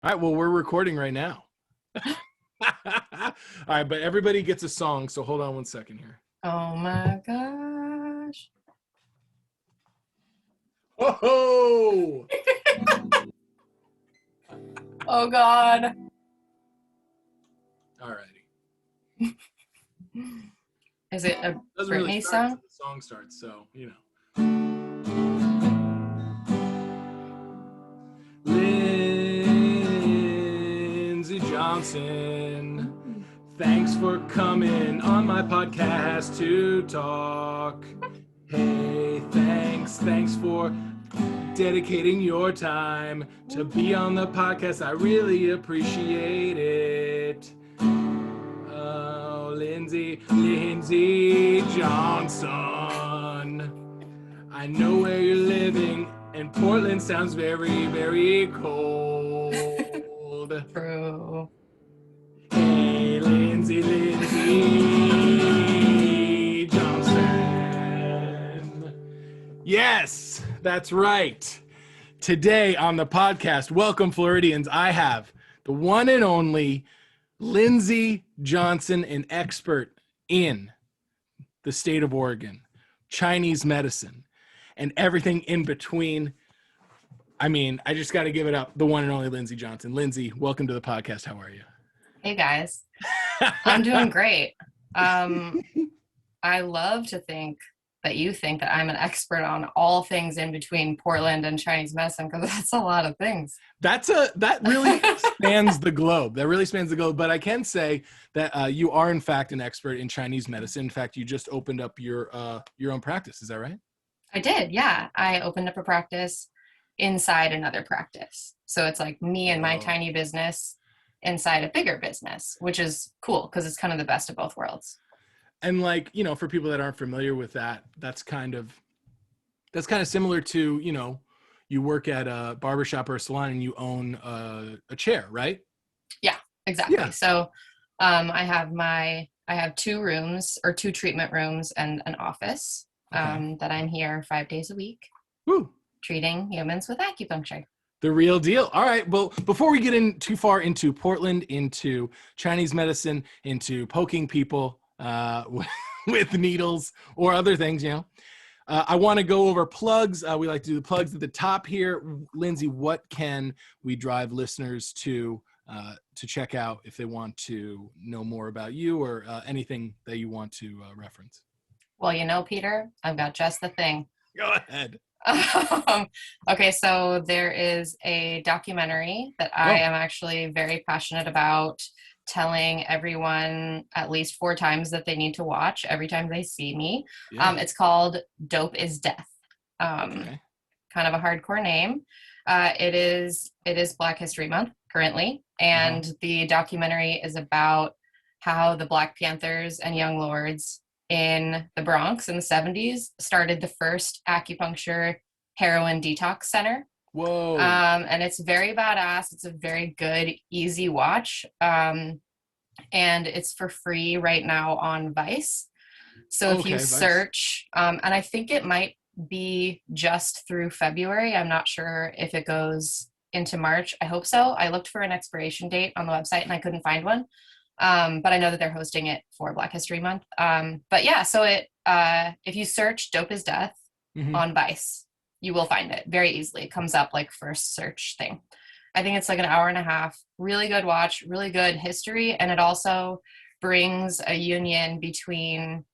All right, well, we're recording right now. All right, but everybody gets a song, so hold on one second here. Oh my gosh. Oh! Oh God. All righty. Is it a Doesn't really Britney start until song? the song starts, so, Lindsey Johnson, thanks for coming on my podcast to talk. Hey, thanks for dedicating your time to be on the podcast. I really appreciate it. Oh, Lindsey Johnson. I know where you're living, and Portland sounds very, very cold. True. Hey, Lindsey Johnson. Yes, that's right. Today on the podcast, welcome Floridians, I have the one and only Lindsey Johnson, an expert in the state of Oregon, Chinese medicine, and everything in between. I mean, I just got to give it up, the one and only Lindsey Johnson. Lindsey, welcome to the podcast. How are you? Hey guys. I'm doing great. I love to think that you think that I'm an expert on all things in between Portland and Chinese medicine, because that's a lot of things. That really spans the globe. That really spans the globe. But I can say that you are, in fact, an expert in Chinese medicine. In fact, you just opened up your own practice. Is that right? I did, yeah. I opened up a practice inside another practice. So it's like me and my tiny business inside a bigger business, which is cool because it's kind of the best of both worlds. And for people that aren't familiar with that, that's kind of similar to, you work at a barbershop or a salon and you own a chair, right? Yeah, exactly. Yeah. So I have two rooms, or two treatment rooms, and an office that I'm here 5 days a week. Woo. Treating humans with acupuncture. The real deal. All right. Well, before we get in too far into Portland, into Chinese medicine, into poking people with needles or other things, I want to go over plugs. We like to do the plugs at the top here. Lindsey, what can we drive listeners to check out if they want to know more about you or anything that you want to reference? Well, Peter, I've got just the thing. Go ahead. Okay, so there is a documentary that I am actually very passionate about telling everyone at least 4 times that they need to watch every time they see me. Yeah. It's called Dope is Death. Kind of a hardcore name. It is Black History Month currently, and the documentary is about how the Black Panthers and Young Lords in the Bronx in the 70s started the first acupuncture heroin detox center. Whoa. And it's very badass. It's a very good, easy watch. And it's for free right now on Vice. So if you search, and I think it might be just through February. I'm not sure if it goes into March. I hope so. I looked for an expiration date on the website and I couldn't find one. But I know that they're hosting it for Black History Month. But yeah, so if you search Dope is Death on Vice, you will find it very easily. It comes up like first search thing. I think it's like an hour and a half. Really good watch, really good history. And it also brings a union between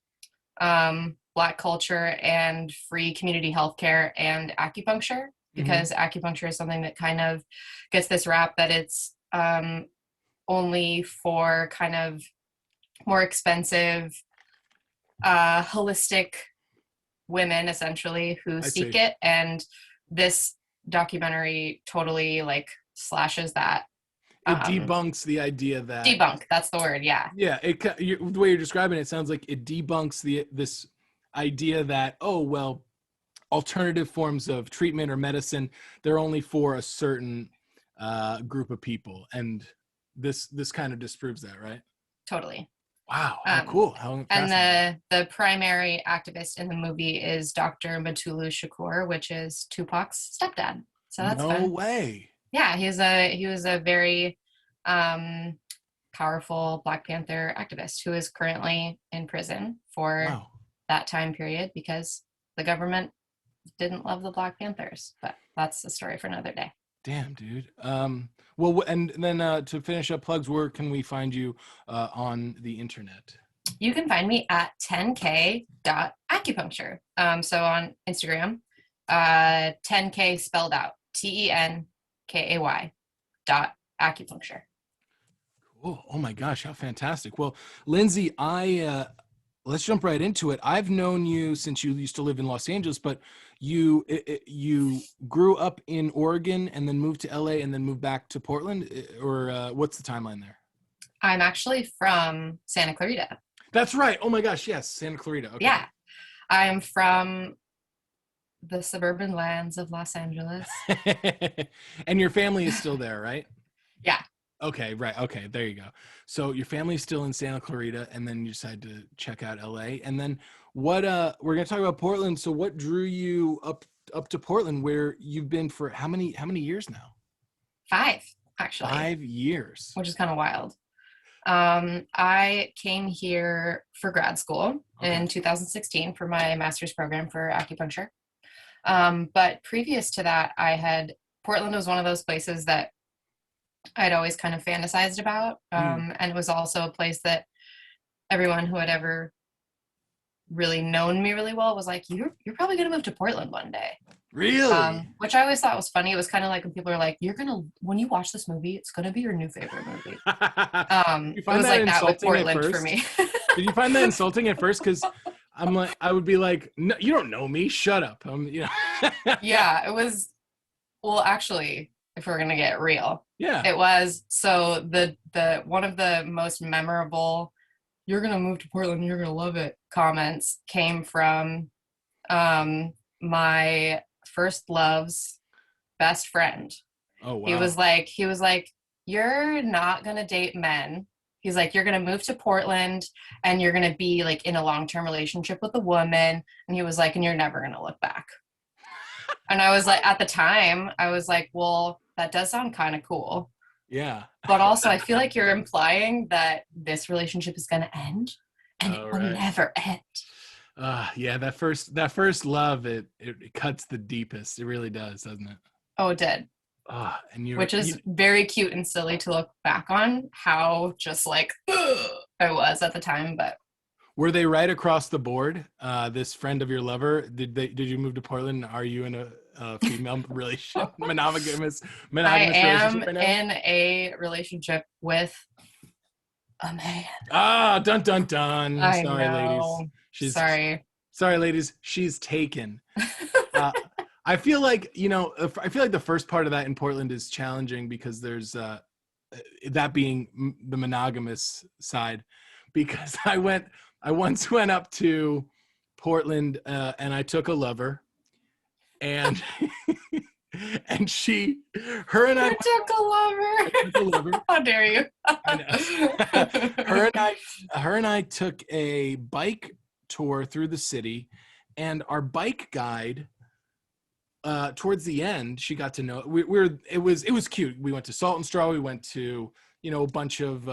Black culture and free community healthcare and acupuncture, because acupuncture is something that kind of gets this rap that it's only for kind of more expensive, holistic women, essentially, who seek it. And this documentary totally slashes that. It debunks the idea that... Debunk, that's the word, yeah. Yeah, the way you're describing it sounds like it debunks this idea that, alternative forms of treatment or medicine, they're only for a certain group of people. And this kind of disproves that, right? Totally. Wow, how cool. How and the primary activist in the movie is Dr. Mutulu Shakur, which is Tupac's stepdad. So that's fun. No way. Yeah, he was a very powerful Black Panther activist who is currently in prison for Wow. that time period because the government didn't love the Black Panthers. But that's a story for another day. Damn, dude. Well, and then to finish up plugs, where can we find you on the internet? You can find me at 10k.acupuncture. So on Instagram, 10k spelled out, TENKAY dot acupuncture. Cool. Oh my gosh, how fantastic. Well, Lindsey, let's jump right into it. I've known you since you used to live in Los Angeles, but you grew up in Oregon and then moved to LA and then moved back to Portland, or what's the timeline there? I'm actually from Santa Clarita. That's right. Oh my gosh, yes, Santa Clarita. Okay. Yeah, I'm from the suburban lands of Los Angeles. And your family is still there, right? Yeah. Okay, right. Okay, there you go. So your family's still in Santa Clarita, and then you decide to check out LA. And then what we're gonna talk about Portland. So what drew you up to Portland, where you've been for how many years now? 5, actually. 5 years. Which is kind of wild. I came here for grad school in 2016 for my master's program for acupuncture. But previous to that, Portland was one of those places that I'd always kind of fantasized about. And it was also a place that everyone who had ever really known me really well was like, you're probably going to move to Portland one day. Really? Which I always thought was funny. It was kind of like when people are like, when you watch this movie, it's going to be your new favorite movie. It was like that with Portland for me. Did you find that insulting at first? Because I would be like, no, you don't know me. Shut up. Yeah, it was. Well, actually, if we're gonna get real, yeah, it was. So the one of the most memorable, "You're gonna move to Portland, you're gonna love it" comments came from my first love's best friend. Oh wow. He was like, "You're not gonna date men." He's like, "You're going to move to Portland and you're going to be like in a long-term relationship with a woman." And he was like, "And you're never going to look back." And I was like, at the time, I was like, well, that does sound kind of cool. Yeah. But also, I feel like you're implying that this relationship is going to end and it will never end. Yeah, that first love, it cuts the deepest. It really does, doesn't it? Oh, it did. Which is very cute and silly to look back on how just like I was at the time. But were they right across the board? This friend of your lover, did you move to Portland? Are you in a female relationship, monogamous I am relationship right now? In a relationship with a man. Dun dun dun. I Sorry, know. ladies. Sorry, ladies. She's taken. I feel like the first part of that in Portland is challenging because there's that being the monogamous side, because I once went up to Portland and I took a lover, and and her and I took a lover. How dare you? I know. her and I took a bike tour through the city, and our bike guide, towards the end, she got to know it was cute. We went to Salt and Straw. We went to a bunch of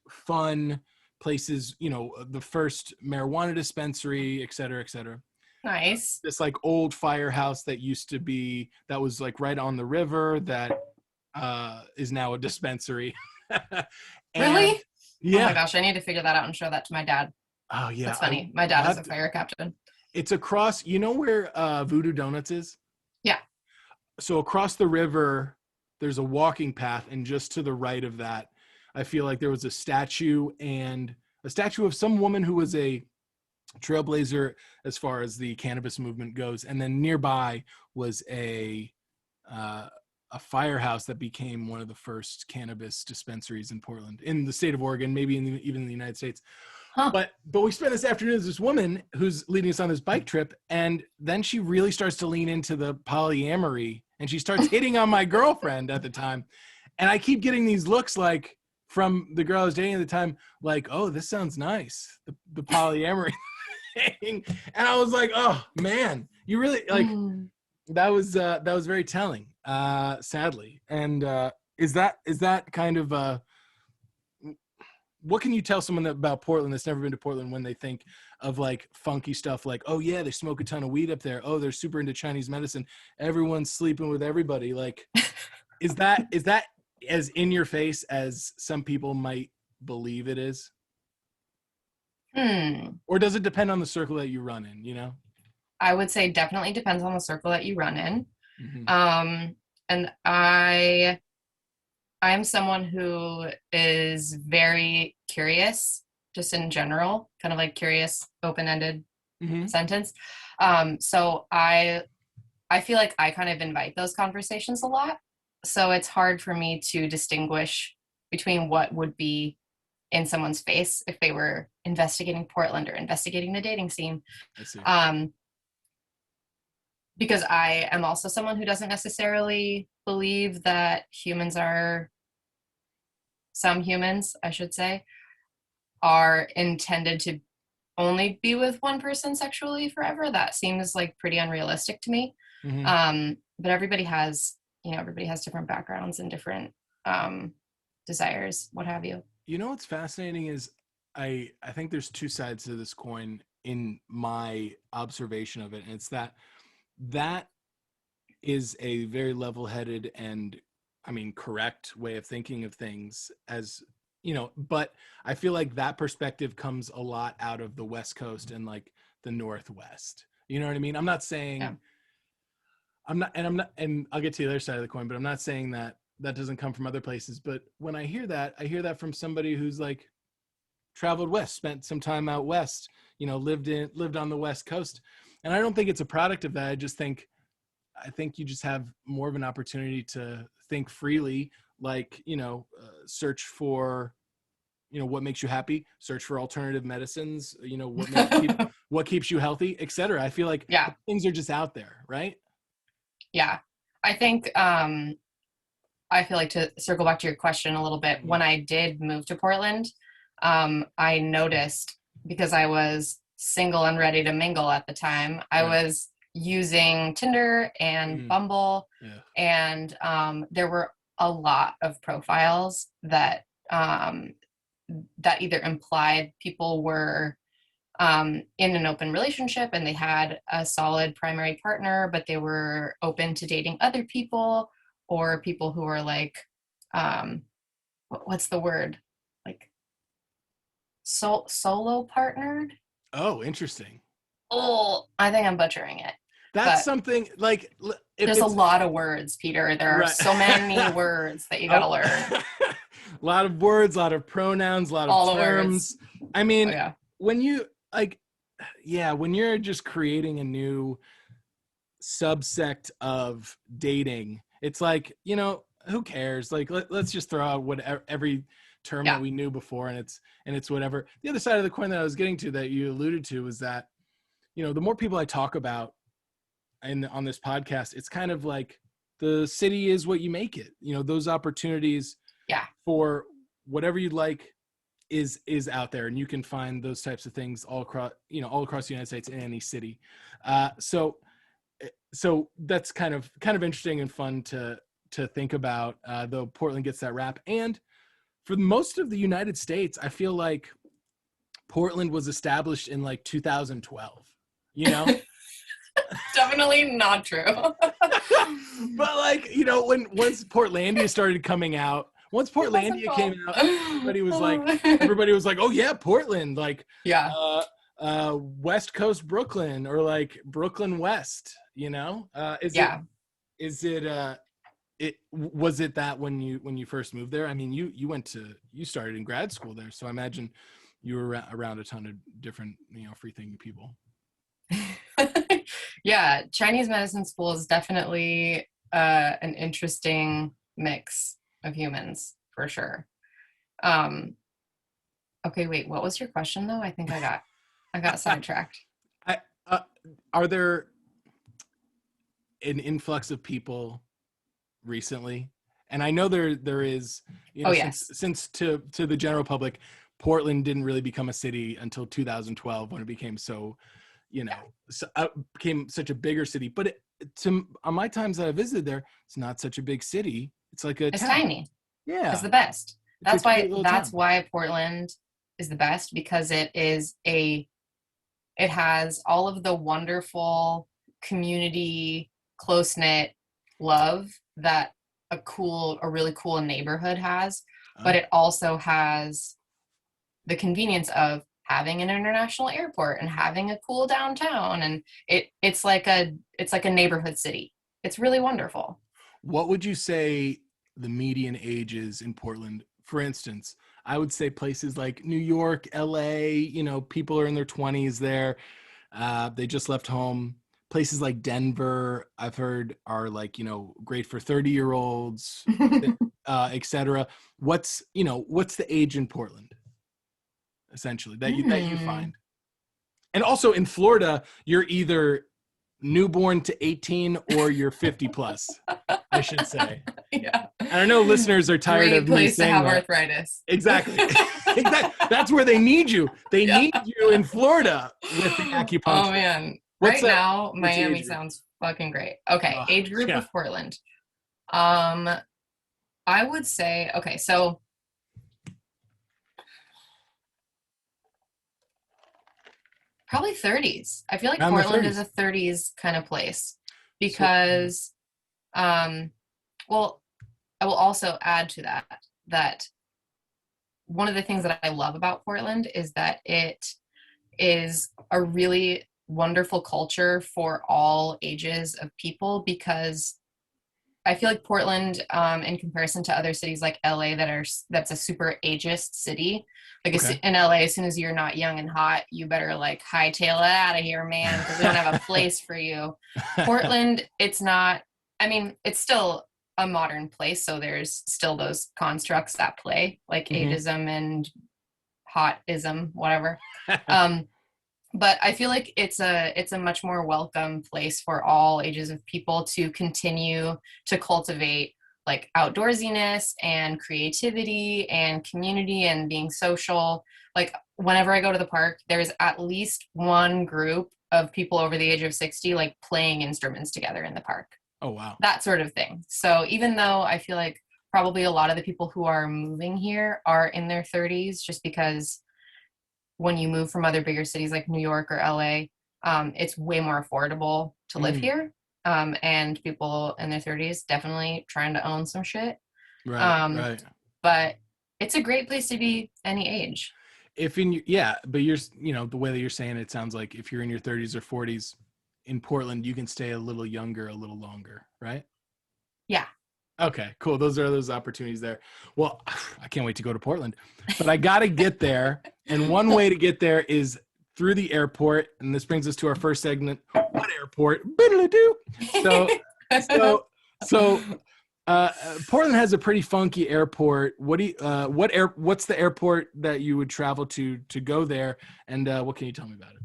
fun places. The first marijuana dispensary, et cetera, et cetera. Nice. This like old firehouse that was like right on the river that is now a dispensary. Really? Yeah. Oh my gosh, I need to figure that out and show that to my dad. Oh yeah. That's funny. My dad is a fire captain. It's across. You know where Voodoo Donuts is? Yeah. So across the river, there's a walking path, and just to the right of that, I feel like there was a statue of some woman who was a trailblazer as far as the cannabis movement goes, and then nearby was a firehouse that became one of the first cannabis dispensaries in Portland, in the state of Oregon, maybe even in the United States. Huh. But we spent this afternoon with this woman who's leading us on this bike trip, and then she really starts to lean into the polyamory, and she starts hitting on my girlfriend at the time. And I keep getting these looks like from the girl I was dating at the time, like, "Oh, this sounds nice, the polyamory thing." And I was like, "Oh man, you really like." That was very telling. sadly. And is that kind of what can you tell someone about Portland that's never been to Portland when they think of like funky stuff like, oh yeah, they smoke a ton of weed up there, oh they're super into Chinese medicine, everyone's sleeping with everybody, like is that as in your face as some people might believe it is? Or does it depend on the circle that you run in, you know? I would say definitely depends on the circle that you run in. Mm-hmm. And I'm someone who is very curious, just in general, kind of like curious, open-ended Mm-hmm. sentence. So I feel like I kind of invite those conversations a lot. So it's hard for me to distinguish between what would be in someone's face if they were investigating Portland or investigating the dating scene. I see. Because I am also someone who doesn't necessarily believe that some humans, I should say, are intended to only be with one person sexually forever. That seems like pretty unrealistic to me. Mm-hmm. But everybody has different backgrounds and different desires, what have you. You know what's fascinating is I think there's two sides to this coin in my observation of it, and it's that is a very level-headed and correct way of thinking of things, as you know, but I feel like that perspective comes a lot out of the West Coast and like the Northwest, you know what I mean? I'm not saying Yeah. and I'll get to the other side of the coin, but I'm not saying that doesn't come from other places. But when I hear that from somebody who's like traveled west, spent some time out west, you know, lived on the West Coast. And I don't think it's a product of that. I think you just have more of an opportunity to think freely, like, you know, search for, you know, what makes you happy, search for alternative medicines, you know, what keeps you healthy, etc. I feel like things are just out there, right? Yeah. I think I feel like, to circle back to your question a little bit, when I did move to Portland, I noticed, because I was single and ready to mingle at the time, I was using Tinder and Bumble, and there were a lot of profiles that either implied people were in an open relationship and they had a solid primary partner, but they were open to dating other people, or people who were like, what's the word? Like solo partnered. Oh, interesting. Oh, I think I'm butchering it. That's something like, there's a lot of words, Peter. There are so many words that you gotta learn. A lot of words, a lot of pronouns, a lot of terms. I mean, when you when you're just creating a new subsect of dating, it's like, you know, who cares? Like, let's just throw out whatever, every term that we knew before, and it's whatever. The other side of the coin that I was getting to, that you alluded to, was that, you know, the more people I talk about on this podcast, it's kind of like the city is what you make it. You know, those opportunities for whatever you'd like is out there, and you can find those types of things all across the United States, in any city. So that's kind of interesting and fun to think about, though Portland gets that rap. And for most of the United States, I feel like Portland was established in like 2012, you know? Definitely not true. But like, you know, once Portlandia started coming out, came out, everybody was like, oh yeah, Portland, like, West Coast Brooklyn, or like Brooklyn West, you know? Was it that when you first moved there? I mean, you started in grad school there, so I imagine you were around a ton of different, you know, free thinking people. Yeah, Chinese medicine school is definitely an interesting mix of humans, for sure. Okay, wait, what was your question though? I think I got sidetracked. Are there an influx of people recently? And I know there is, you know, since to the general public, Portland didn't really become a city until 2012, when it became so, you know, became such a bigger city. But on my times that I visited there, it's not such a big city. It's like a It's town. tiny. It's Yeah. the best. It's a cute little That's town. why Portland is the best, because it has all of the wonderful community, close-knit love that a really cool neighborhood has, but it also has the convenience of having an international airport and having a cool downtown, and it's like a neighborhood city. It's really wonderful. What would you say the median age is in Portland? For instance, I would say places like New York, LA, people are in their 20s there. They just left home. Places like Denver, I've heard, are like, great for 30-year-olds, etc. What's the age in Portland, essentially, that you find? And also in Florida, you're either newborn to 18 or you're 50 plus, I should say. Yeah. And I know listeners are tired of me saying that. Great place to have arthritis. Exactly. Exactly. That's where they need you. They need you in Florida with the acupuncture. Oh man. Right now, Miami sounds fucking great. Okay, age group of Portland. I would say, okay, so probably 30s. I feel like Around Portland is a 30s kind of place because, well, I will also add to that one of the things that I love about Portland is that it is a really wonderful culture for all ages of people, because I feel like Portland, in comparison to other cities like LA that's a super ageist city. Like in LA, as soon as you're not young and hot, you better like hightail it out of here, man, because we don't have a place for you. Portland, it's not. I mean, it's still a modern place, so there's still those constructs at play, like ageism and hotism, whatever. But I feel like it's a much more welcome place for all ages of people to continue to cultivate like outdoorsiness and creativity and community and being social. Like whenever I go to the park, there's at least one group of people over the age of 60 like playing instruments together in the park. Oh, wow. That sort of thing. So even though I feel like probably a lot of the people who are moving here are in their 30s, just because when you move from other bigger cities like New York or LA, it's way more affordable to live here. And people in their 30s definitely trying to own some shit. Right. But it's a great place to be any age. But you're, the way that you're saying it sounds like if you're in your 30s or 40s in Portland, you can stay a little younger, a little longer, right? Yeah. Okay, cool. Those are those opportunities there. Well, I can't wait to go to Portland, but I got to get there. And one way to get there is through the airport. And this brings us to our first segment. What airport? So Portland has a pretty funky airport. What's the airport that you would travel to go there? And what can you tell me about it?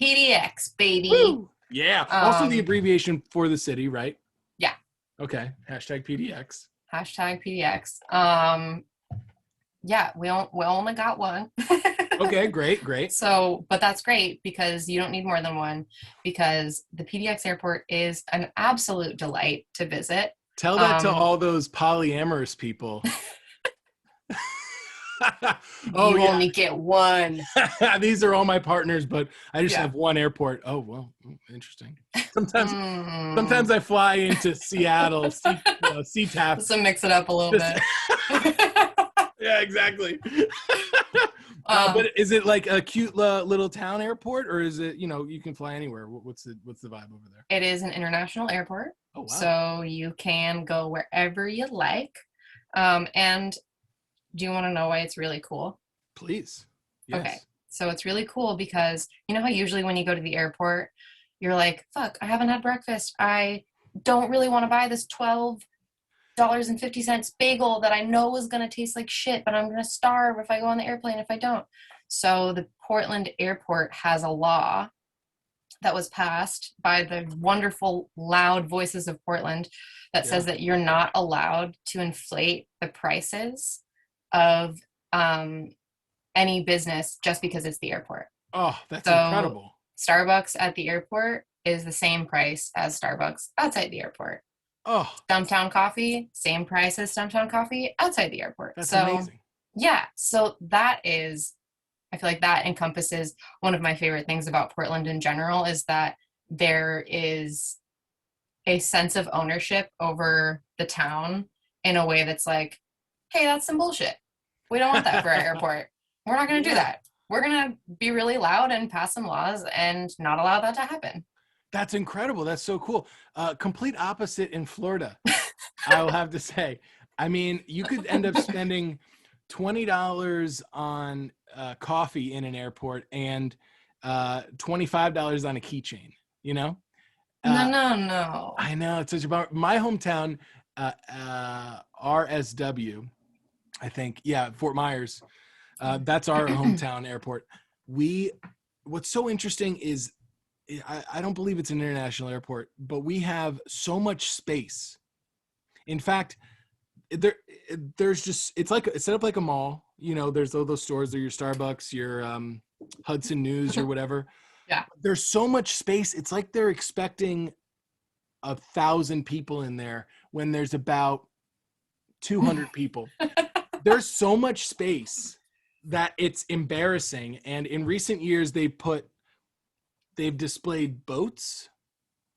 PDX, baby. Woo! Yeah. Also the abbreviation for the city, right? Yeah. Okay. #PDX. #PDX. Yeah, we only got one. Okay, great. So, but that's great because you don't need more than one, because the PDX airport is an absolute delight to visit. Tell that to all those polyamorous people. You only get one. These are all my partners, but I just have one airport. Oh, well, interesting. Sometimes I fly into Seattle, SeaTac. So mix it up a little bit. Yeah, exactly. But is it like a cute little town airport, or is it, you can fly anywhere? What's the vibe over there? It is an international airport. Oh, wow. So you can go wherever you like. And do you want to know why it's really cool? Please. Yes. Okay. So it's really cool because you know how usually when you go to the airport, you're like, fuck, I haven't had breakfast. I don't really want to buy this $12.50 bagel that I know is going to taste like shit, but I'm going to starve if I go on the airplane if I don't. So the Portland airport has a law that was passed by the wonderful, loud voices of Portland that says that you're not allowed to inflate the prices of any business just because it's the airport. Oh, that's incredible. Starbucks at the airport is the same price as Starbucks outside the airport. Oh, Stumptown coffee, same price as Stumptown coffee outside the airport. that's So amazing. yeah, so that is, I feel like that encompasses one of my favorite things about Portland in general, is that there is a sense of ownership over the town in a way that's like, hey, that's some bullshit. We don't want that for our airport. We're not going to do Yeah. that. We're going to be really loud and pass some laws and not allow that to happen. That's incredible. That's so cool. Complete opposite in Florida, I will have to say. I mean, you could end up spending $20 on coffee in an airport and $25 on a keychain, you know? No. I know, it's such about my hometown, RSW, I think. Yeah, Fort Myers. That's our hometown airport. What's so interesting is I don't believe it's an international airport, but we have so much space. In fact, there's just, it's set up like a mall. You know, there's all those stores, there's your Starbucks, your Hudson News, your whatever. Yeah. There's so much space. It's like they're expecting 1,000 people in there when there's about 200 people. There's so much space that it's embarrassing. And in recent years, they've displayed boats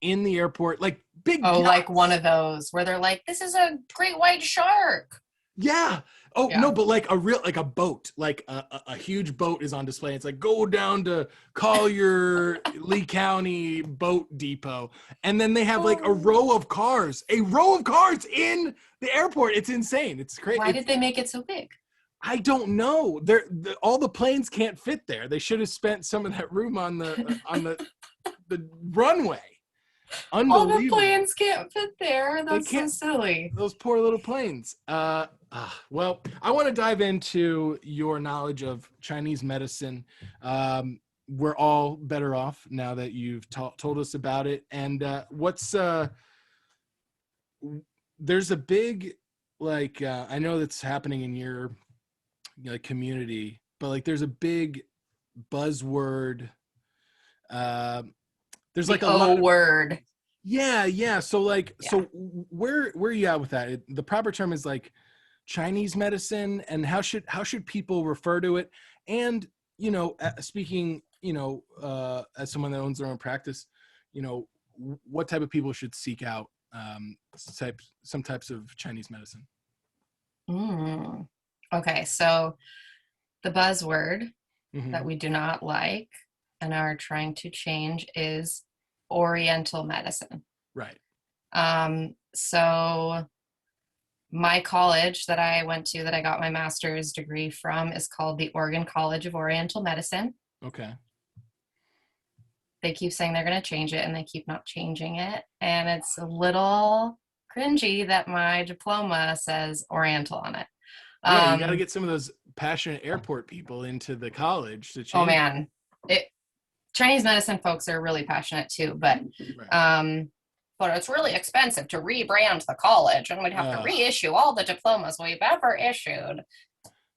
in the airport, like big yachts. Like one of those where they're like, this is a great white shark. Yeah. Oh, yeah. No, but like a boat, like a huge boat is on display. It's like, go down to Collier Lee County Boat Depot. And then they have like a row of cars in the airport. It's insane. It's crazy. Why did they make it so big? I don't know. All the planes can't fit there. They should have spent some of that room on the runway. All the planes can't fit there. That's so silly. Those poor little planes. Well, I want to dive into your knowledge of Chinese medicine. We're all better off now that you've told us about it. And there's a big, like, I know that's happening in your community, but like there's a big buzzword. There's like a lot of word. Yeah. So like, so where are you at with that? The proper term is like Chinese medicine, and how should people refer to it? And, speaking, as someone that owns their own practice, what type of people should seek out some types of Chinese medicine? Okay. So the buzzword that we do not like and are trying to change is Oriental medicine. Right. So my college that I went to, that I got my master's degree from, is called the Oregon College of Oriental Medicine. Okay. They keep saying they're going to change it, and they keep not changing it. And it's a little cringy that my diploma says Oriental on it. Yeah, you got to get some of those passionate airport people into the college to change. Oh man, Chinese medicine folks are really passionate too, but but it's really expensive to rebrand the college, and we'd have to reissue all the diplomas we've ever issued.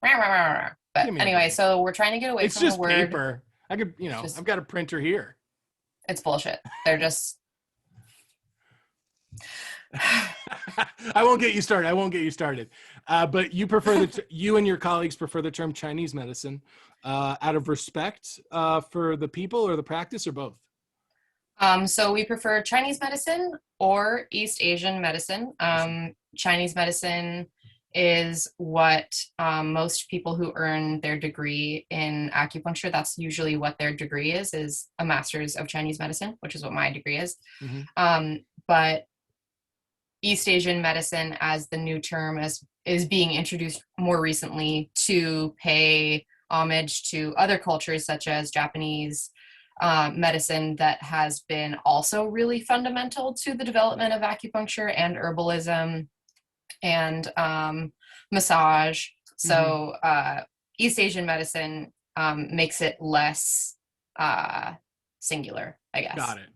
But anyway, so we're trying to get away from the word. It's just paper. I could, I've got a printer here. It's bullshit. They're just. I won't get you started. But you prefer you and your colleagues prefer the term Chinese medicine out of respect for the people or the practice, or both? So we prefer Chinese medicine or East Asian medicine. Chinese medicine is what most people who earn their degree in acupuncture, that's usually what their degree is a master's of Chinese medicine, which is what my degree is. But East Asian medicine, as the new term, is being introduced more recently to pay homage to other cultures, such as Japanese medicine, that has been also really fundamental to the development of acupuncture and herbalism and massage. So East Asian medicine makes it less singular, I guess. Got it.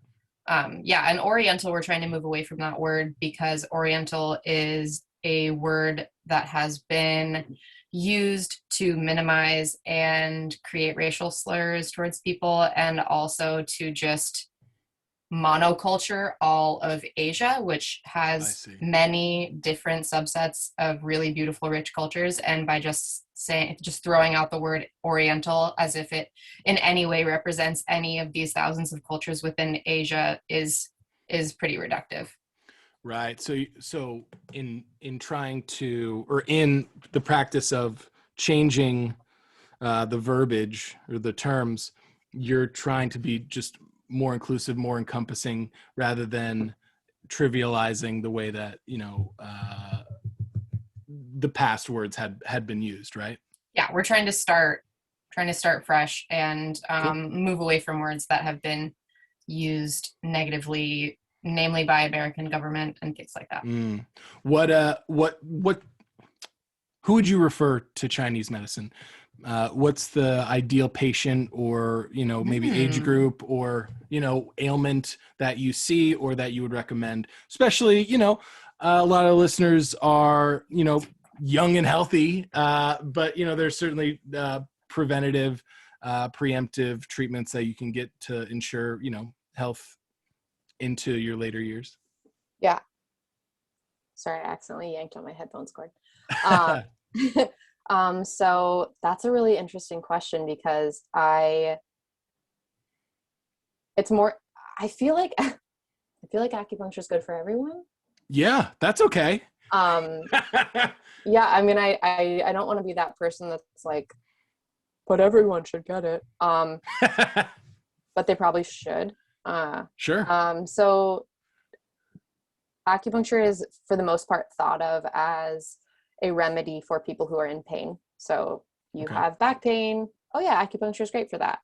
And Oriental, we're trying to move away from that word, because Oriental is a word that has been used to minimize and create racial slurs towards people, and also to just monoculture all of Asia, which I has see. many different subsets of really beautiful, rich cultures. And by just throwing out the word Oriental as if it in any way represents any of these thousands of cultures within Asia is pretty reductive. Right. So in trying to, or in the practice of changing the verbiage or the terms, you're trying to be just more inclusive, more encompassing, rather than trivializing the way that, the past words had been used, right? Yeah, we're trying to start fresh and Cool. move away from words that have been used negatively, namely by American government and things like that. What who would you refer to Chinese medicine? What's the ideal patient, or maybe age group, or ailment that you see or that you would recommend? Especially, a lot of listeners are young and healthy, but there's certainly preventative, preemptive treatments that you can get to ensure health into your later years. Yeah. Sorry, I accidentally yanked on my headphones cord. So that's a really interesting question, because I feel like acupuncture is good for everyone. Yeah, that's okay. Yeah, I mean, I don't want to be that person that's like, but everyone should get it. But they probably should. Sure. So acupuncture is, for the most part, thought of as a remedy for people who are in pain. So you have back pain. Oh yeah, acupuncture is great for that.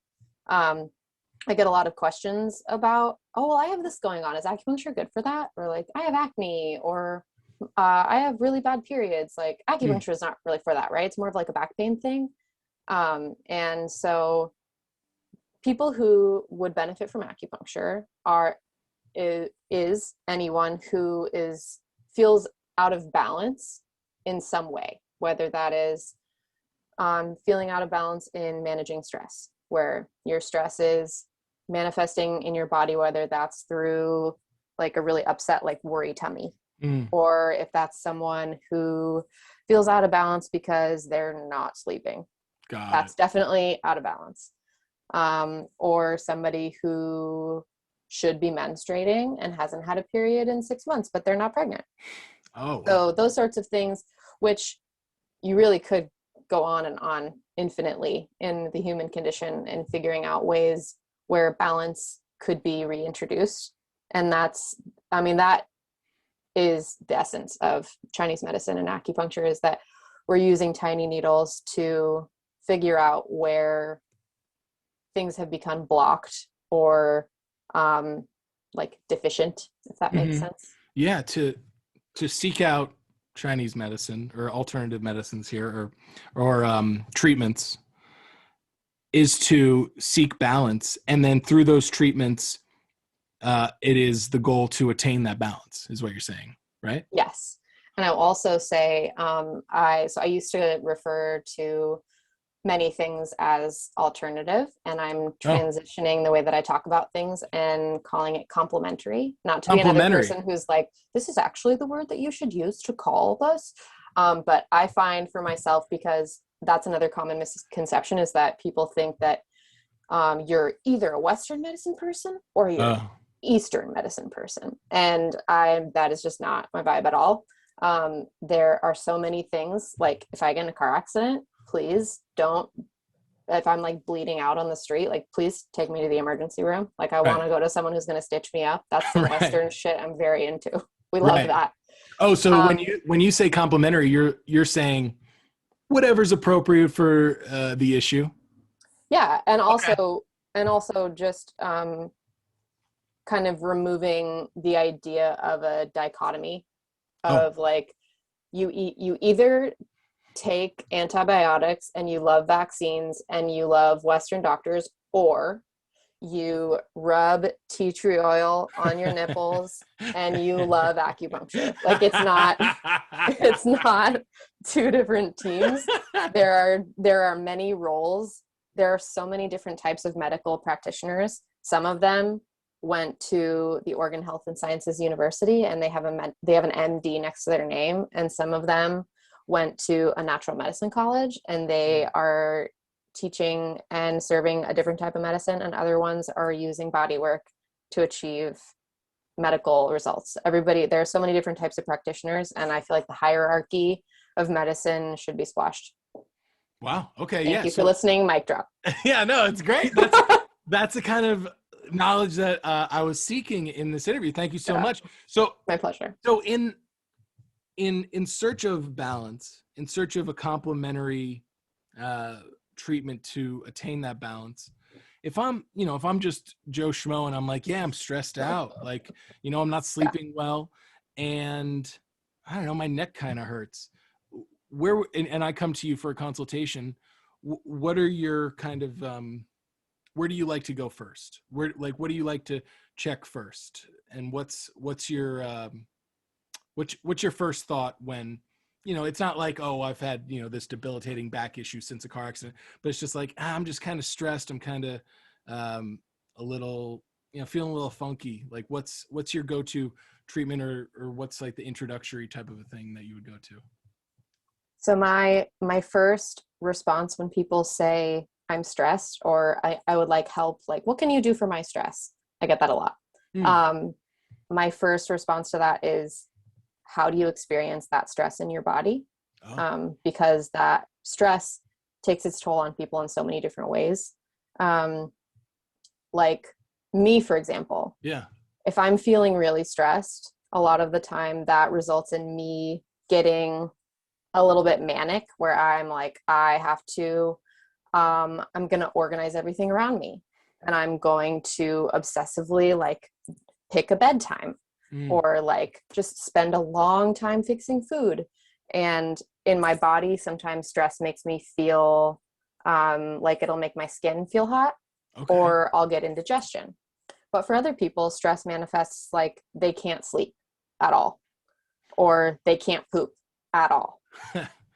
I get a lot of questions about, oh, well, I have this going on. Is acupuncture good for that? Or like, I have acne, or I have really bad periods. Like, acupuncture is not really for that, right? It's more of like a back pain thing. And so people who would benefit from acupuncture is anyone who feels out of balance in some way, whether that is feeling out of balance in managing stress, where your stress is manifesting in your body, whether that's through like a really upset, like worry tummy, or if that's someone who feels out of balance because they're not sleeping. That's definitely out of balance. Or somebody who should be menstruating and hasn't had a period in 6 months, but they're not pregnant. Oh, wow. So those sorts of things, which you really could go on and on infinitely in the human condition, and figuring out ways where balance could be reintroduced. And that is the essence of Chinese medicine and acupuncture, is that we're using tiny needles to figure out where things have become blocked or like deficient, if that makes sense. Yeah, to seek out Chinese medicine or alternative medicines here, or treatments, is to seek balance, and then through those treatments, it is the goal to attain that balance, is what you're saying, right? Yes. And I'll also say, I used to refer to many things as alternative, and I'm transitioning the way that I talk about things and calling it complementary, not to be another person who's like, this is actually the word that you should use to call this. But I find for myself, because that's another common misconception, is that people think that you're either a Western medicine person or you're Eastern medicine person. And that is just not my vibe at all. There are so many things, like if I get in a car accident, please don't, if I'm like bleeding out on the street, like please take me to the emergency room. Like I want to go to someone who's going to stitch me up. That's some Western shit I'm very into. We love that. Oh, so when you say complimentary, you're saying whatever's appropriate for the issue. Yeah. And also just kind of removing the idea of a dichotomy of like, you either take antibiotics and you love vaccines and you love Western doctors, or you rub tea tree oil on your nipples and you love acupuncture. Like it's not two different teams. There are many roles. There are so many different types of medical practitioners. Some of them went to the Oregon Health and Sciences University, and they have an MD next to their name. And some of them went to a natural medicine college, and they are teaching and serving a different type of medicine, and other ones are using body work to achieve medical results. There are so many different types of practitioners, and I feel like the hierarchy of medicine should be squashed. Wow. Okay. Thank you for listening. Mic drop. Yeah, no, it's great. That's the kind of knowledge that I was seeking in this interview. Thank you so much. So my pleasure. So in search of balance, in search of a complementary treatment to attain that balance, if I'm just Joe Schmo and I'm like, yeah, I'm stressed out, like, I'm not sleeping well, and I don't know, my neck kind of hurts. And I come to you for a consultation. What are your kind of where do you like to go first? What do you like to check first? And what's your what's your first thought when, it's not like, oh, I've had, this debilitating back issue since a car accident, but it's just like, I'm just kind of stressed. I'm kind of a little, feeling a little funky. Like what's your go-to treatment, or what's like the introductory type of a thing that you would go to? So my first response when people say I'm stressed, or I would like help, like, what can you do for my stress? I get that a lot. My first response to that is, how do you experience that stress in your body? Because that stress takes its toll on people in so many different ways. Like me, for example, if I'm feeling really stressed, a lot of the time that results in me getting a little bit manic, where I'm like, I have to, I'm going to organize everything around me, and I'm going to obsessively like pick a bedtime, or like just spend a long time fixing food. And in my body, sometimes stress makes me feel like it'll make my skin feel hot, or I'll get indigestion. But for other people, stress manifests like they can't sleep at all, or they can't poop at all.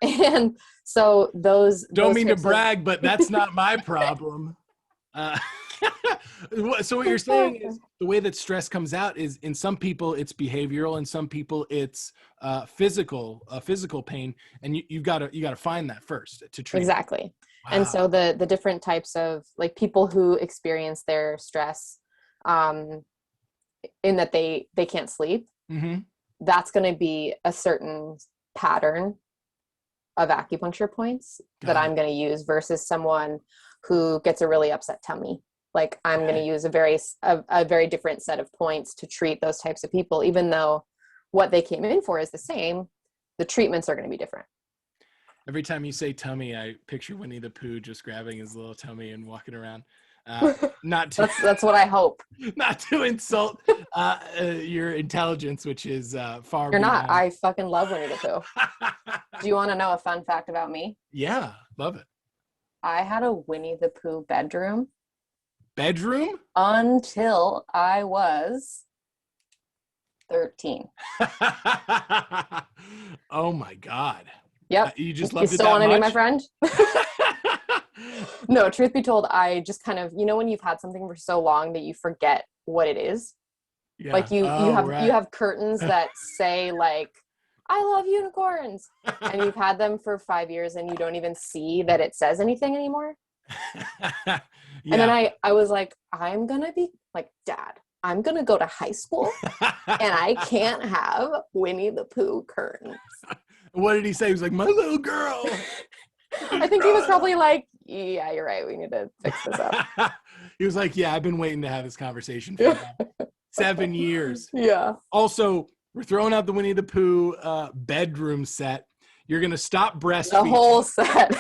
And so those mean to brag, but that's not my problem. So what you're saying is the way that stress comes out is, in some people it's behavioral, in some people it's physical pain, and you gotta find that first to treat. Exactly. Wow. And so the different types of, like, people who experience their stress in that they can't sleep, that's going to be a certain pattern of acupuncture points that I'm going to use, versus someone who gets a really upset tummy. Like, I'm going to use a very different set of points to treat those types of people, even though what they came in for is the same. The treatments are going to be different. Every time you say tummy, I picture Winnie the Pooh just grabbing his little tummy and walking around. That's what I hope. Not to insult your intelligence, which is far. You're beyond. Not. I fucking love Winnie the Pooh. Do you want to know a fun fact about me? Yeah, love it. I had a Winnie the Pooh bedroom. Bedroom? Until I was 13. Oh my God. Yep. You just loved you it still that want to much? be my friend? No, truth be told, I just kind of, when you've had something for so long that you forget what it is. Yeah. Like you have curtains that say like, I love unicorns, and you've had them for 5 years and you don't even see that it says anything anymore. Yeah. And then I was like, I'm going to be like, Dad, I'm going to go to high school and I can't have Winnie the Pooh curtains. What did he say? He was like, my little girl. I think he was probably like, yeah, you're right. We need to fix this up. He was like, yeah, I've been waiting to have this conversation for about 7 years. Yeah. Also, we're throwing out the Winnie the Pooh bedroom set. You're going to stop breastfeeding. The whole set.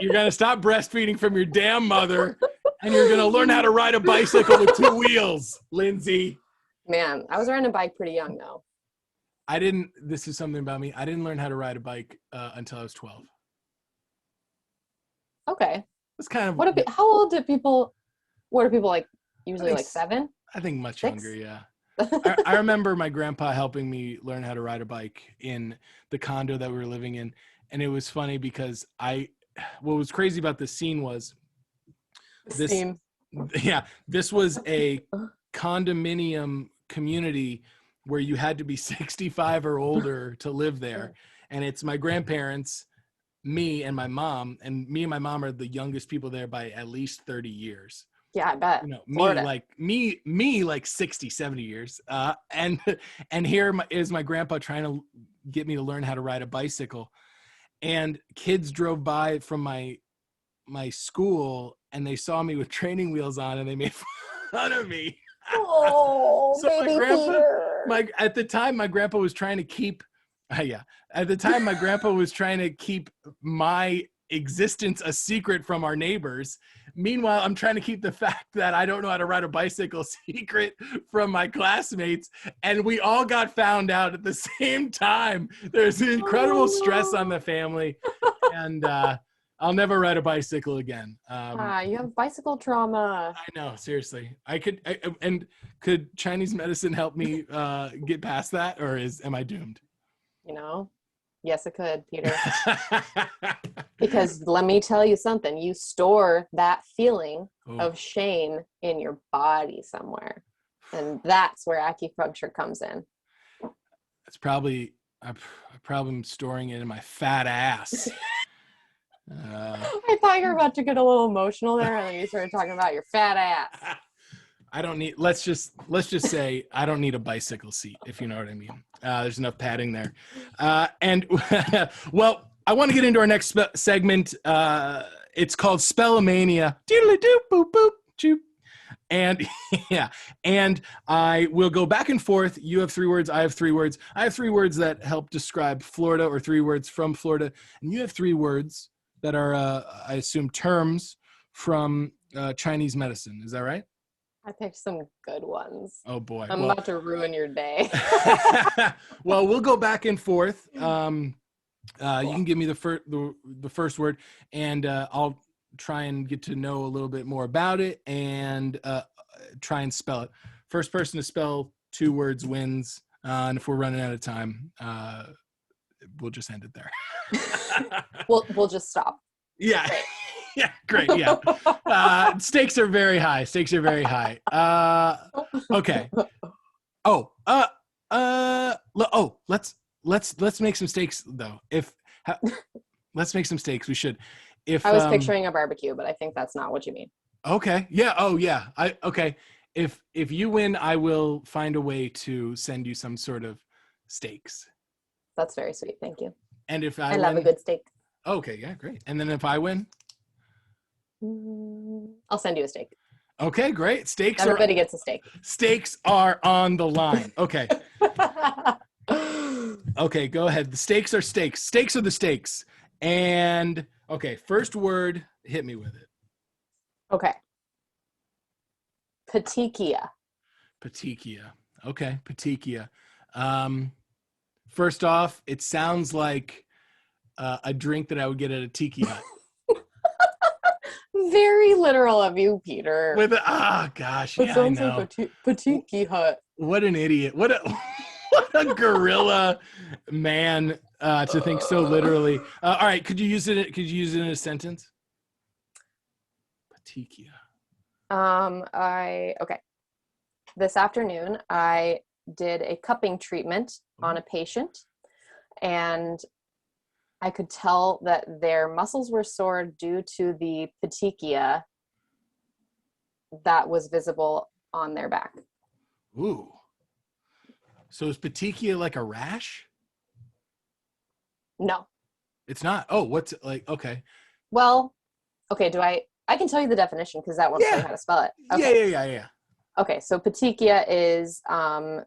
You're going to stop breastfeeding from your damn mother, and you're going to learn how to ride a bicycle with 2 wheels, Lindsey. Man, I was riding a bike pretty young, though. This is something about me. I didn't learn how to ride a bike until I was 12. Okay. It's kind of. How old do people, what are people like, usually like 7? I think much 6? younger, yeah. I remember my grandpa helping me learn how to ride a bike in the condo that we were living in. And it was funny because what was crazy about this scene was this was condominium community where you had to be 65 or older to live there. And it's my grandparents, me and my mom, and me and my mom are the youngest people there by at least 30 years. Yeah, I bet. You know, Florida. me like 60, 70 years. And here is my grandpa trying to get me to learn how to ride a bicycle. And kids drove by from my school and they saw me with training wheels on and they made fun of me. Oh, So baby Peter. at the time, my grandpa was trying to keep, at the time, my grandpa was trying to keep my existence a secret from our neighbors. Meanwhile, I'm trying to keep the fact that I don't know how to ride a bicycle secret from my classmates. And we all got found out at the same time. There's incredible stress on the family. And, I'll never ride a bicycle again. You have bicycle trauma. I know, seriously. And could Chinese medicine help me get past that, or am I doomed? You know, yes, it could, Peter. Because let me tell you something. You store that feeling of shame in your body somewhere, and that's where acupuncture comes in. It's probably I probably am storing it in my fat ass. I thought you were about to get a little emotional there, and then you started talking about your fat ass. I don't need. Let's just say I don't need a bicycle seat, if you know what I mean. There's enough padding there, and well, I want to get into our next segment. It's called Spellamania. Doodly doop boop boop choop. And and I will go back and forth. You have 3 words. I have 3 words. I have 3 words that help describe Florida, or 3 words from Florida, and you have 3 words that are, I assume, terms from Chinese medicine. Is that right? I picked some good ones. Oh boy. I'm about to ruin your day. Well, we'll go back and forth. You can give me the first word, and I'll try and get to know a little bit more about it and try and spell it. First person to spell 2 words wins. And if we're running out of time, we'll just end it there. We'll just stop. Yeah. Great. Yeah, great. Yeah. Stakes are very high. Okay. Let's make some stakes though. Let's make some stakes. We should. If I was picturing a barbecue, but I think that's not what you mean. Okay. Yeah. Oh yeah. Okay. If you win, I will find a way to send you some sort of stakes. That's very sweet. Thank you. And if I love a good steak. Okay. Yeah. Great. And then if I win, I'll send you a steak. Okay. Great. Everybody gets a steak. Stakes are on the line. Okay. Okay. Go ahead. The stakes are stakes. Stakes are the stakes. And okay. First word. Hit me with it. Okay. Petechia. Petechia. Okay. Petechia. First off, it sounds like a drink that I would get at a tiki hut. Very literal of you, Peter. Gosh, yeah, I know. Like a tiki hut. What an idiot! What a gorilla man to think so literally. All right, could you use it? In a sentence? Petechia. Okay. This afternoon, I did a cupping treatment on a patient, and I could tell that their muscles were sore due to the petechia that was visible on their back. Ooh. So is petechia like a rash? No. It's not. Oh, what's it like? Okay. Well, okay, I can tell you the definition because that won't tell you how to spell it. Okay. Yeah. Okay, so petechia is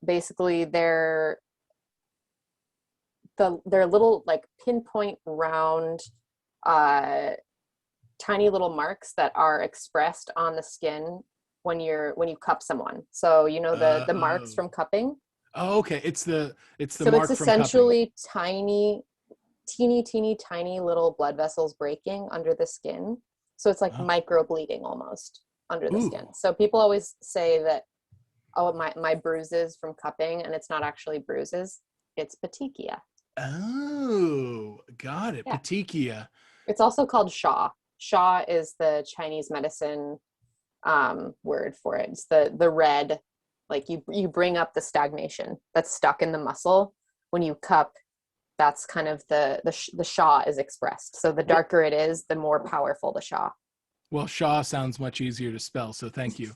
basically their little like pinpoint round tiny little marks that are expressed on the skin when you cup someone. So you know the marks from cupping. Oh, okay. It's the so mark it's from essentially tiny little blood vessels breaking under the skin. So it's like micro bleeding almost under the skin. So people always say that, oh, my bruises from cupping, and it's not actually bruises. It's petechia. Oh, got it. Yeah. Petechia. It's also called Sha. Sha is the Chinese medicine word for it. It's the red Like you bring up the stagnation that's stuck in the muscle. When you cup, that's kind of the sha is expressed. So the darker it is, the more powerful the sha. Well, Shaw sounds much easier to spell, so thank you.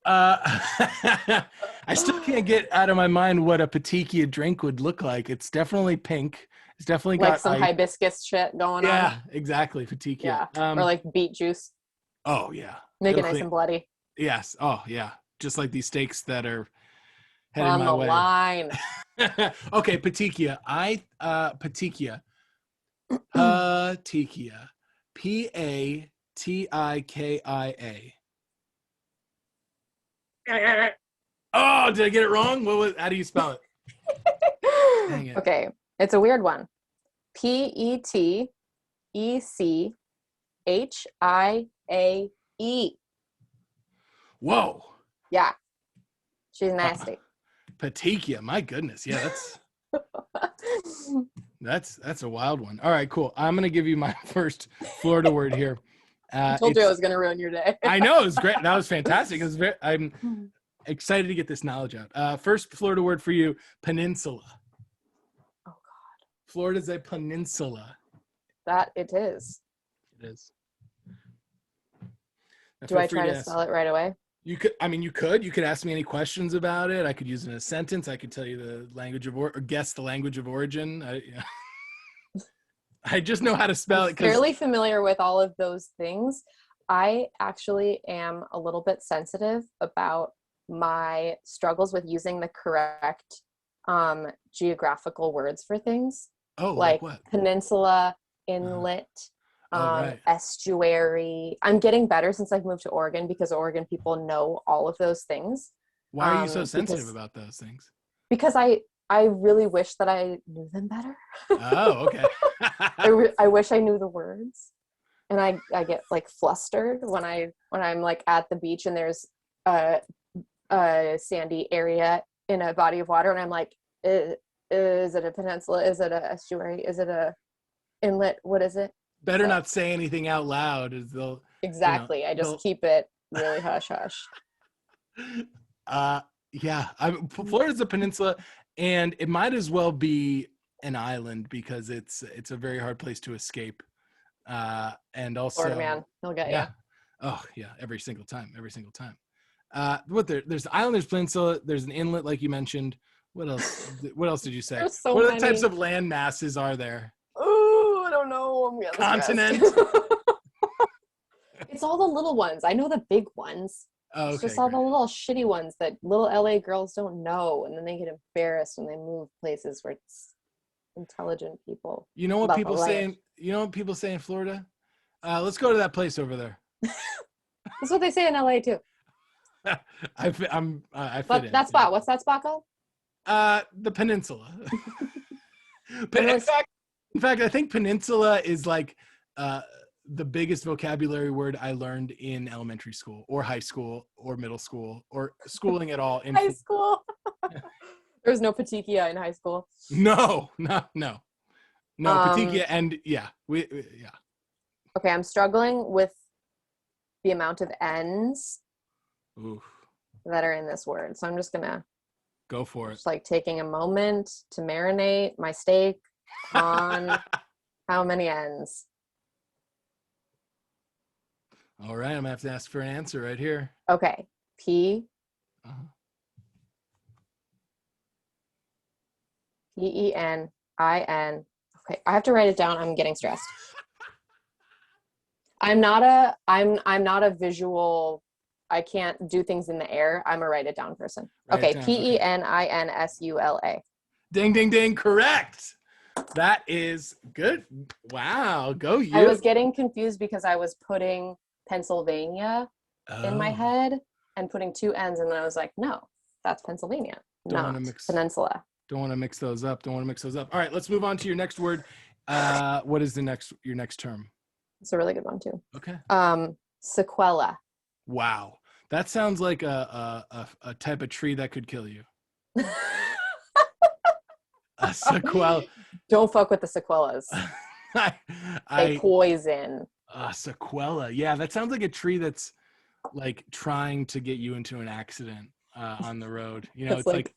I still can't get out of my mind what a petechia drink would look like. It's definitely pink. It's definitely like got some hibiscus shit going on. Yeah, exactly. Petechia. Yeah. Or like beet juice. Oh yeah. Make it nice and bloody. Yes. Oh yeah. Just like these steaks that are headed on my the way. line. Okay, petechia. Petechia. Petechia. P-A-T-I-K-I-A. Oh, did I get it wrong? How do you spell it? Dang it. Okay, it's a weird one. P-E-T-E-C-H-I-A-E. Whoa. Yeah, she's nasty. Petechia. My goodness. Yeah, that's a wild one. All right, cool. I'm gonna give you my first Florida word here. I told you I was gonna ruin your day. I know, it was great. That was fantastic. I'm excited to get this knowledge out. First Florida word for you: peninsula. Oh God. Florida's a peninsula. That it is. It is. Do I try to spell it right away? You could. I mean, you could. You could ask me any questions about it. I could use it in a sentence. I could tell you the language of or guess the language of origin. I just know how to spell it. Fairly familiar with all of those things. I actually am a little bit sensitive about my struggles with using the correct geographical words for things. Oh, like what? Peninsula, inlet, right. estuary. I'm getting better since I've moved to Oregon because Oregon people know all of those things. Why are you so sensitive about those things? Because I really wish that I knew them better. Oh, okay. I wish I knew the words, and I get like flustered when I'm like at the beach and there's a sandy area in a body of water, and I'm like, is it a peninsula? Is it a estuary? Is it a inlet? What is it? Better not say anything out loud, as they'll. Exactly. I just keep it really hush hush. Yeah. Florida's a peninsula, and it might as well be an island because it's a very hard place to escape. And also, Florida man, he'll get you. Oh yeah, every single time. There's the island, there's peninsula, there's an inlet, like you mentioned. What else? What else did you say? So what many. are the types of land masses are there? Oh, I don't know. I'm getting continent. It's all the little ones. I know the big ones. Oh, okay, it's just all the little shitty ones that little LA girls don't know, and then they get embarrassed when they move places where it's intelligent people. You know what people say? You know what people say in Florida? Let's go to that place over there. That's what they say in LA too. I fit in. That spot. What's that spot called? The peninsula. In fact, I think peninsula is like the biggest vocabulary word I learned in elementary school or high school or middle school or schooling at all. In high school. There was no petechia in high school. No. Petechia, and yeah. Okay, I'm struggling with the amount of N's that are in this word. So I'm just gonna go for it. Just like taking a moment to marinate my steak on how many N's. All right, I'm gonna have to ask for an answer right here. Okay, P. P-E-N-I-N. Okay, I have to write it down. I'm getting stressed. I'm not a visual. I can't do things in the air. I'm a write it down person. Okay, P-E-N-I-N-S-U-L-A. Ding, ding, ding! Correct. That is good. Wow, go you. I was getting confused because I was putting Pennsylvania in my head and putting two N's, and then I was like, no, that's Pennsylvania, not peninsula. Don't want to mix those up. All right, let's move on to your next word. What is your next term? It's a really good one too. Okay. Sequela. Wow, that sounds like a type of tree that could kill you. A sequela. Don't fuck with the sequelas. They poison. Sequela. Yeah, that sounds like a tree that's like trying to get you into an accident. on the road. You know, It's it's like,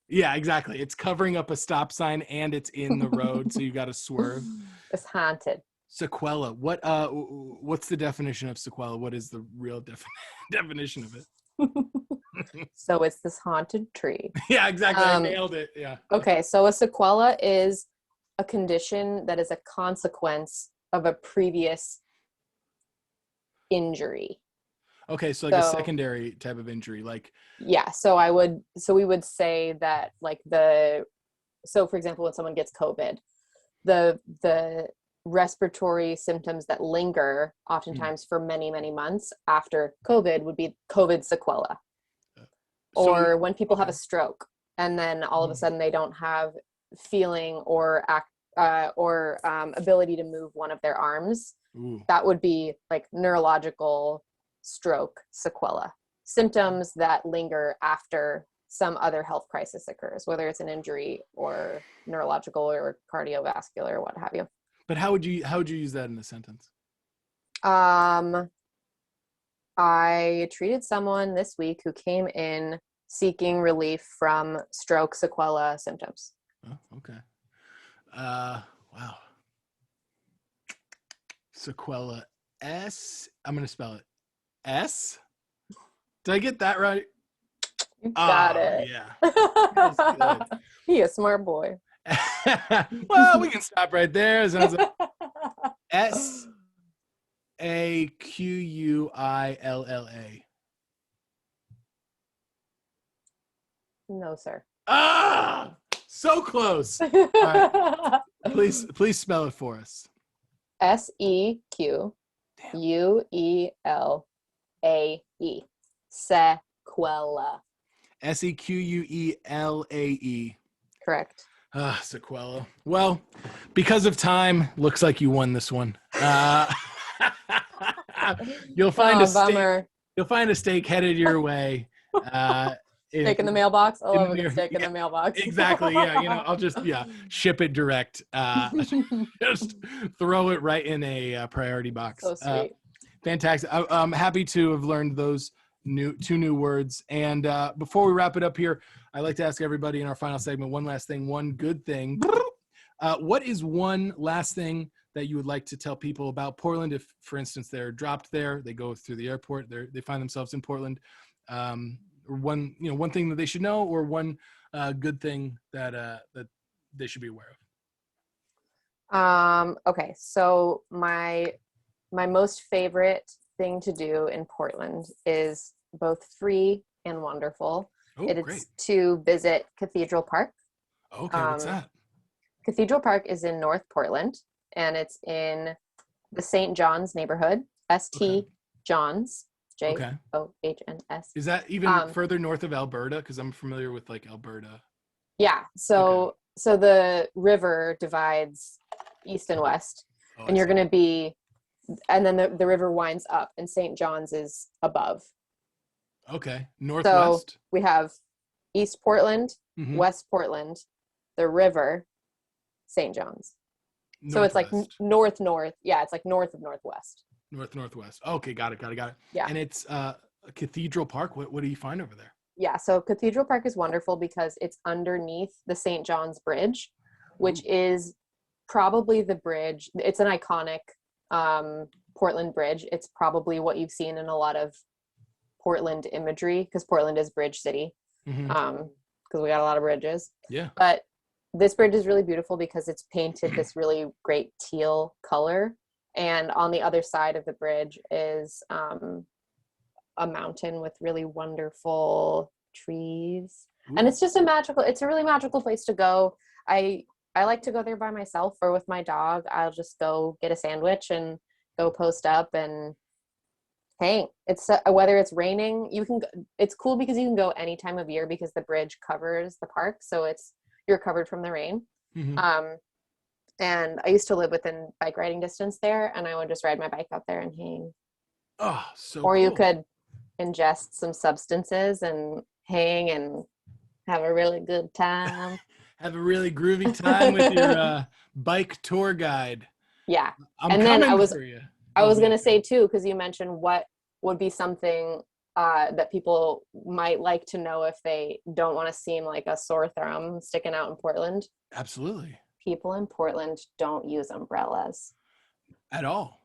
yeah, exactly. It's covering up a stop sign and it's in the road, so you got to swerve. It's haunted. Sequela. What's the definition of sequela? What is the real definition of it? So it's this haunted tree. Yeah, exactly. I nailed it. Yeah. Okay, so a sequela is a condition that is a consequence of a previous injury. Okay, so like a secondary type of injury, like. Yeah, so we would say that like so for example, when someone gets COVID, the respiratory symptoms that linger oftentimes for many, many months after COVID would be COVID sequela. Or when people have a stroke and then all of a sudden they don't have feeling or ability to move one of their arms, that would be like neurological stroke sequela, symptoms that linger after some other health crisis occurs, whether it's an injury or neurological or cardiovascular or what have you. But how would you use that in a sentence? I treated someone this week who came in seeking relief from stroke sequela symptoms. Oh, okay. Wow. Sequela. I'm going to spell it. S? Did I get that right? You got it. Yeah. That was good. He a smart boy. Well, we can stop right there. Saquilla. No, sir. So close. All right. Please spell it for us. Sequuelae. Sequela. Sequuelae. Correct. Sequela. Well, because of time, looks like you won this one. You'll find a steak. Bummer. You'll find a steak headed your way. Steak in the mailbox. I love a good steak in the mailbox. Exactly. Yeah. I'll just ship it direct. Just throw it right in a priority box. So sweet. Fantastic. I'm happy to have learned those two new words. And before we wrap it up here, I like to ask everybody in our final segment one last thing, one good thing. What is one last thing that you would like to tell people about Portland? If, for instance, they're dropped there, they go through the airport, they find themselves in Portland. Or one thing that they should know, or one good thing that they should be aware of. Okay, so my most favorite thing to do in Portland is both free and wonderful. Oh, it great. is to visit Cathedral Park. Okay, what's that? Cathedral Park is in North Portland, and it's in the St. John's neighborhood. St. John's. Johns. Is that even further north of Alberta? Because I'm familiar with like Alberta. Yeah. So the river divides east and west, and you're going to be, and then the river winds up, and St. John's is above. Okay. Northwest. So we have East Portland, West Portland, the river, St. John's. Northwest. So it's like north. Yeah, it's like north of Northwest. Northwest. Okay, got it. Yeah. And it's Cathedral Park. What do you find over there? Yeah, so Cathedral Park is wonderful because it's underneath the St. John's Bridge, which is probably the bridge. It's an iconic Portland bridge. It's probably what you've seen in a lot of Portland imagery, because Portland is Bridge City, because we got a lot of bridges. Yeah. But this bridge is really beautiful because it's painted this really great teal color. And on the other side of the bridge is a mountain with really wonderful trees. Ooh. And it's just it's a really magical place to go. I like to go there by myself or with my dog. I'll just go get a sandwich and go post up and hang. It's whether it's raining, it's cool because you can go any time of year because the bridge covers the park. So you're covered from the rain. And I used to live within bike riding distance there, and I would just ride my bike out there and hang. Oh, so Or cool. you could ingest some substances and hang and have a really good time. Have a really groovy time with your bike tour guide. Yeah. I'm coming for you. I was going to say too, because you mentioned what would be something that people might like to know if they don't want to seem like a sore thumb sticking out in Portland? Absolutely. People in Portland don't use umbrellas. At all?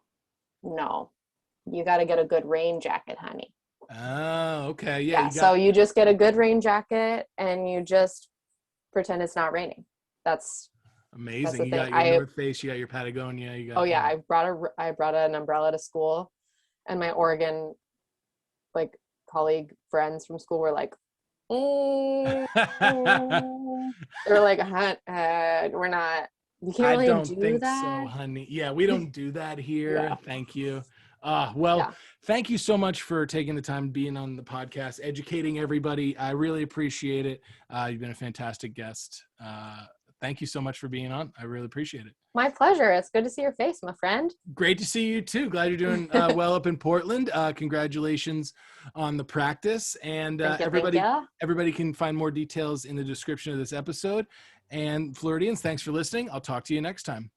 No. You got to get a good rain jacket, honey. Oh, okay. Yeah. So you just get a good rain jacket and you just pretend it's not raining. That's amazing. You got your North Face, you got your Patagonia. I brought an umbrella to school, and my Oregon like colleague friends from school were like, they were like, we're not. You can't really don't do think that. so, honey. Yeah, we don't do that here. Yeah. Thank you. Thank you so much for taking the time being on the podcast, educating everybody. I really appreciate it. You've been a fantastic guest. Thank you so much for being on. I really appreciate it. My pleasure. It's good to see your face, my friend. Great to see you too. Glad you're doing well up in Portland. Congratulations on the practice. And everybody can find more details in the description of this episode. And Floridians, thanks for listening. I'll talk to you next time.